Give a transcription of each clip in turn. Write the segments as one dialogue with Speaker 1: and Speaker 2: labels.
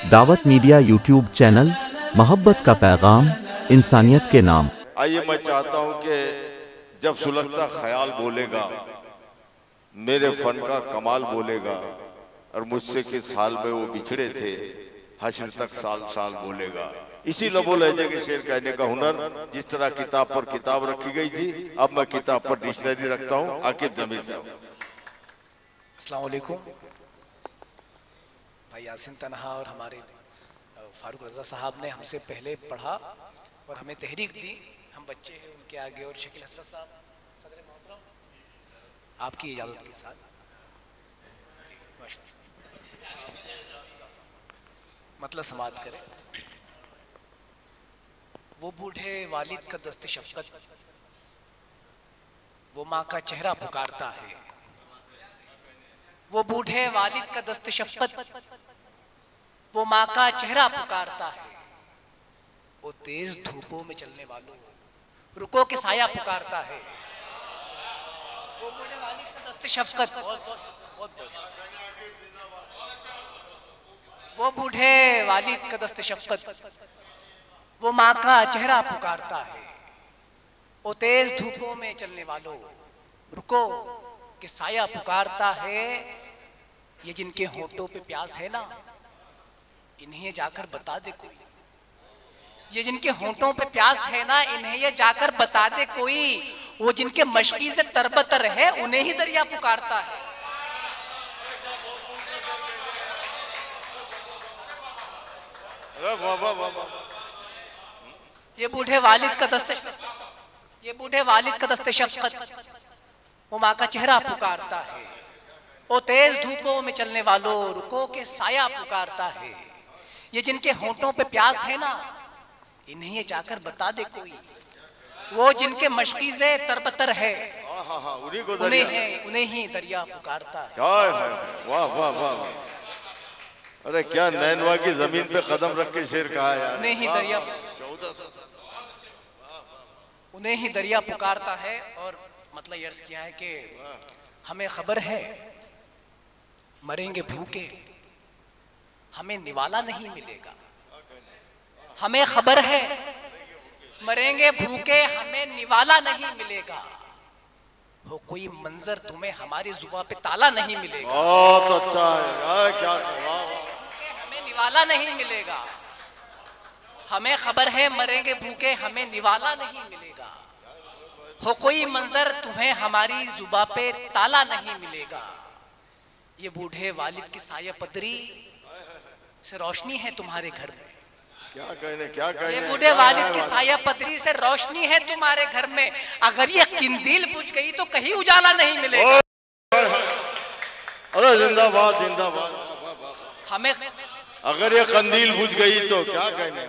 Speaker 1: दावत media YouTube channel, मोहब्बत का पैगाम, इंसानियत के नाम।
Speaker 2: आइए, मैं चाहता हूं कि जब सुलगता ख्याल बोलेगा, मेरे फन का कमाल बोलेगा, और मुझसे किस हाल में वो बिछड़े थे, हश्र तक साल साल बोलेगा। इसी लबो लहजे के शेर कहने का हुनर, जिस तरह किताब पर किताब रखी गई थी, अब मैं किताब पर डिक्शनरी रखता हूं। आकिब जमीर साहब।
Speaker 3: अस्सलाम वालेकुम। भाई यासिन तन्हा और हमारे फारूक रज़ा साहब ने हमसे पहले पढ़ा और हमें तहरीक दी। हम बच्चे हैं उनके आगे। और शकील हसरत साहब, सदर मोहतरम, आपकी इजाज़त के साथ मतलब समात करें। वो बूढ़े वालिद का दस्त शफ़क़त, वो माँ का चेहरा पुकारता है। वो बूढ़े वालिद का दस्त शफ़क़त, वो माँ का चेहरा पुकारता है। वो तेज धूपों में चलने वालों, रुको के साया पुकारता है। वो बूढ़े वालिद का दस्त शफ़क़त, वो बूढ़े वालिद का दस्त शफ़क़त, वो माँ का चेहरा पुकारता है। वो तेज धूपों में चलने वालों, रुको कि साया पुकारता है। ये जिनके होठों पे प्यास है ना, इन्हें जाकर बता दे कोई। ये जिनके होठों पे प्यास है ना, इन्हें ये जाकर बता दे कोई। वो जिनके मशकी से तरबतर है, उन्हें ही दरिया पुकारता है। ये बूढ़े वालिद का दस्त, ये बूढ़े वालिद का दस्त शफ़क़त, वो माँ का चेहरा पुकारता है। वो तेज धूपों में चलने वालों, रुको के साया पुकारता है। ये जिनके होठों पे प्यास है ना, इन्हें ये जाकर बता दे कोई। वो जिनके मशकी से तरबतर है, उन्हें ही दरिया पुकारता है।
Speaker 2: वाह वाह वाह! अरे क्या नैनवा की जमीन पे कदम रख के शेर कहा यार।
Speaker 3: उन्हें ही दरिया पुकारता है। और मतलब अर्ज किया है कि हमें खबर है मरेंगे भूखे, हमें निवाला नहीं मिलेगा। हमें खबर है मरेंगे भूखे, हमें निवाला नहीं मिलेगा। हो कोई मंजर तुम्हें हमारी जुबान पे ताला नहीं मिलेगा।
Speaker 2: बहुत अच्छा है, क्या
Speaker 3: हमें निवाला नहीं मिलेगा। हमें खबर है मरेंगे भूखे, हमें निवाला नहीं मिलेगा। हो कोई मंजर तुम्हें हमारी जुबान पे ताला नहीं मिलेगा। ये बूढ़े वालिद की साया पदरी से रोशनी है तुम्हारे घर में।
Speaker 2: क्या कहने
Speaker 3: ये बूढ़े वालिद की साया पदरी से रोशनी है तुम्हारे घर में। अगर ये किंदील बुझ गई तो कहीं उजाला नहीं मिलेगा।
Speaker 2: अरे जिंदाबाद जिंदाबाद।
Speaker 3: हमें
Speaker 2: अगर ये कंदील बुझ गई तो क्या कहने।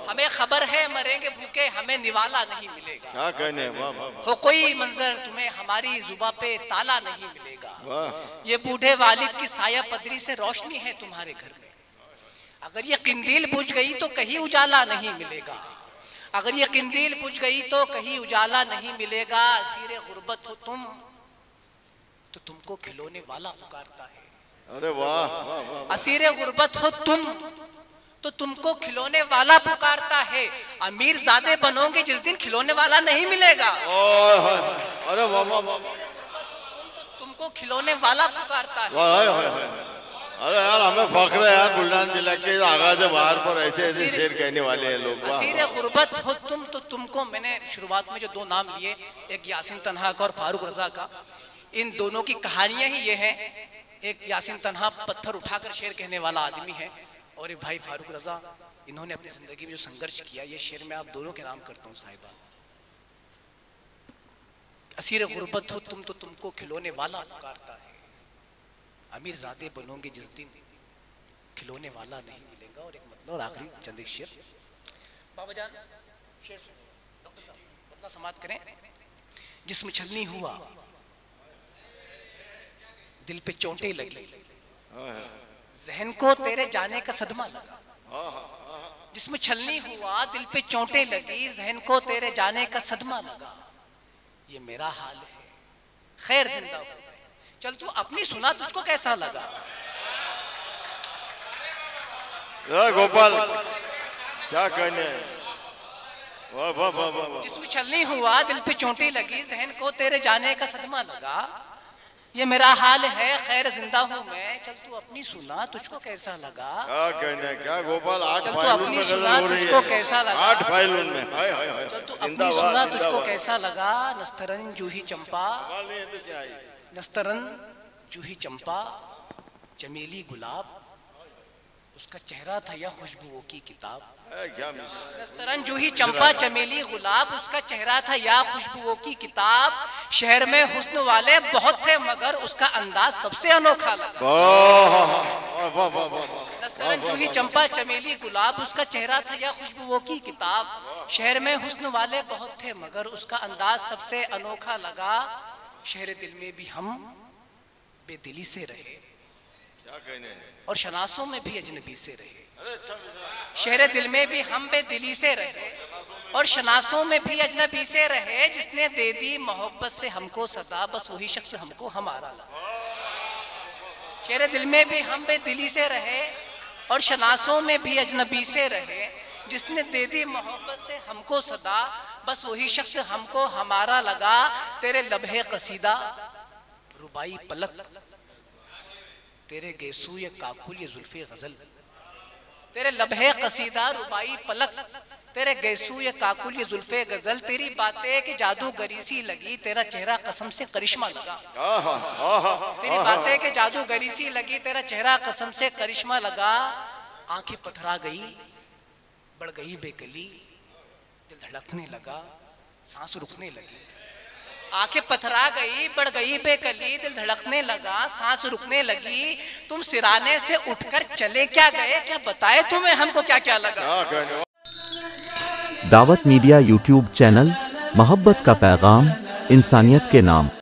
Speaker 3: हमें खबर है मरेंगे भूखे, हमें निवाला नहीं मिलेगा।
Speaker 2: क्या कहने।
Speaker 3: हो कोई मंजर तुम्हें हमारी जुबान पे ताला नहीं मिलेगा। ये बूढ़े वालिद की साया पदरी से रोशनी है तुम्हारे घर में। अगर ये किंदील बुझ गई तो कहीं उजाला नहीं मिलेगा। अगर ये किंदील बुझ गई तो कहीं उजाला नहीं मिलेगा। असीरे गुर्बत हो तुम तो तुमको खिलौने वाला पुकारता है।
Speaker 2: अरे वाह!
Speaker 3: असीरे गुर्बत हो तुम तो तुमको खिलौने वाला पुकारता है। अमीर ज़ादे बनोगे जिस दिन खिलौने वाला नहीं मिलेगा।
Speaker 2: अरे वाह!
Speaker 3: तुमको खिलौने वाला पुकारता है।
Speaker 2: अरे यार, हमें फख्र है यार, बुलंदशहर जिला के आगाज बाहर पर ऐसे ऐसे शेर कहने वाले हैं लोग।
Speaker 3: असीरे गुर्बत हो तुम तो तुमको, मैंने शुरुआत में जो दो नाम लिए, एक यासिन तन्हा का और फारूक रज़ा का, इन दोनों की कहानियां ही ये हैं। एक यासिन तन्हा पत्थर उठाकर शेर कहने वाला आदमी है, और एक भाई फारूक रज़ा, इन्होंने अपनी जिंदगी में जो संघर्ष किया, ये शेर में आप दोनों के नाम करता हूँ साहिबा। असीर गुर्बत हो तुम तो तुमको खिलौने वाला पुकारता है। अमीर ज़ादे बनोगे जिस दिन खिलौने वाला नहीं मिलेगा। और एक मतलब, और आखिरी चंद एक शेर बाबा जान, शेर डॉक्टर साहब मतलब समाप्त करें। जिस्म छलनी हुआ, दिल पे चोटें लगी, जहन को तेरे जाने का सदमा लगा। जिस्म छलनी हुआ, दिल पे चोटें लगी, जहन को तेरे जाने का सदमा लगा। ये मेरा हाल है, खैर जिंदा हो गए, चल तू अपनी सुना, तुझको कैसा लगा।
Speaker 2: गोपाल क्या कहने, वाह वाह वाह वाह।
Speaker 3: जिसमें छलनी हुआ, दिल पे चोटें लगी, जहन को तेरे जाने का सदमा लगा। ये मेरा हाल है, खैर जिंदा हूँ मैं, चल तू अपनी सुना, तुझको कैसा लगा।
Speaker 2: क्या कहने, क्या गोपाल, 8
Speaker 3: चल तू
Speaker 2: फाइल
Speaker 3: अपनी
Speaker 2: में
Speaker 3: सुना, तुझको कैसा लगा।
Speaker 2: 8 फाइल में, हाय हाय हाय।
Speaker 3: चल तू अपनी सुना, तुझको कैसा लगा। नस्तरन जूही चंपा,
Speaker 2: तो क्या है,
Speaker 3: नस्तरन जूही चंपा, चमेली गुलाब, उसका चेहरा था या खुशबुओं की किताब।
Speaker 2: क्या
Speaker 3: नस्तरन जूही चंपा चमेली गुलाब, उसका चेहरा था या खुशबुओं की किताब। शहर में हुस्न वाले बहुत थे मगर उसका अंदाज सबसे अनोखा लगा। नस्तरन जूही चंपा चमेली गुलाब, उसका चेहरा था या खुशबुओं की किताब। शहर में हुस्न वाले बहुत थे मगर उसका अंदाज सबसे अनोखा लगा। शहर दिल में भी हम बेदिली से रहे,
Speaker 2: क्या कहने,
Speaker 3: और शनासों में भी अजनबी से रहे। शहर दिल में भी हम बेदिली से रहे, और शनासों में भी अजनबी से रहे। जिसने दे दी मोहब्बत से हमको सदा, बस वही शख्स हमको हमारा लगा। शहर दिल में भी हम बेदिली से रहे, और शनासों में भी अजनबी से रहे। जिसने दे दी मोहब्बत से हमको सदा, बस वही शख्स हमको हमारा लगा। तेरे लम्हे कसीदा रुबाई पलक, तेरे गेसू ये काकुल ये जुल्फे गजल। तेरे लम्हे कसीदा रुबाई पलक, तेरे गेसू ये काकुल ये जुल्फे गजल। तेरी बातें कि जादूगरी सी लगी, तेरा चेहरा कसम से करिश्मा लगा। तेरी बातें कि जादूगरी सी लगी, तेरा चेहरा कसम से करिश्मा लगा। आंखें पथरा गई, बढ़ गई बेकली, दिल धड़कने लगा, सांस रुकने लगी। आंखें पथरा गई, बढ़ गई बेकली, दिल धड़कने लगा, सांस रुकने लगी। तुम सिराने से उठकर चले क्या गए, क्या बताए तुम्हें हमको क्या क्या लगा।
Speaker 1: दावत मीडिया यूट्यूब चैनल, मोहब्बत का पैगाम, इंसानियत के नाम।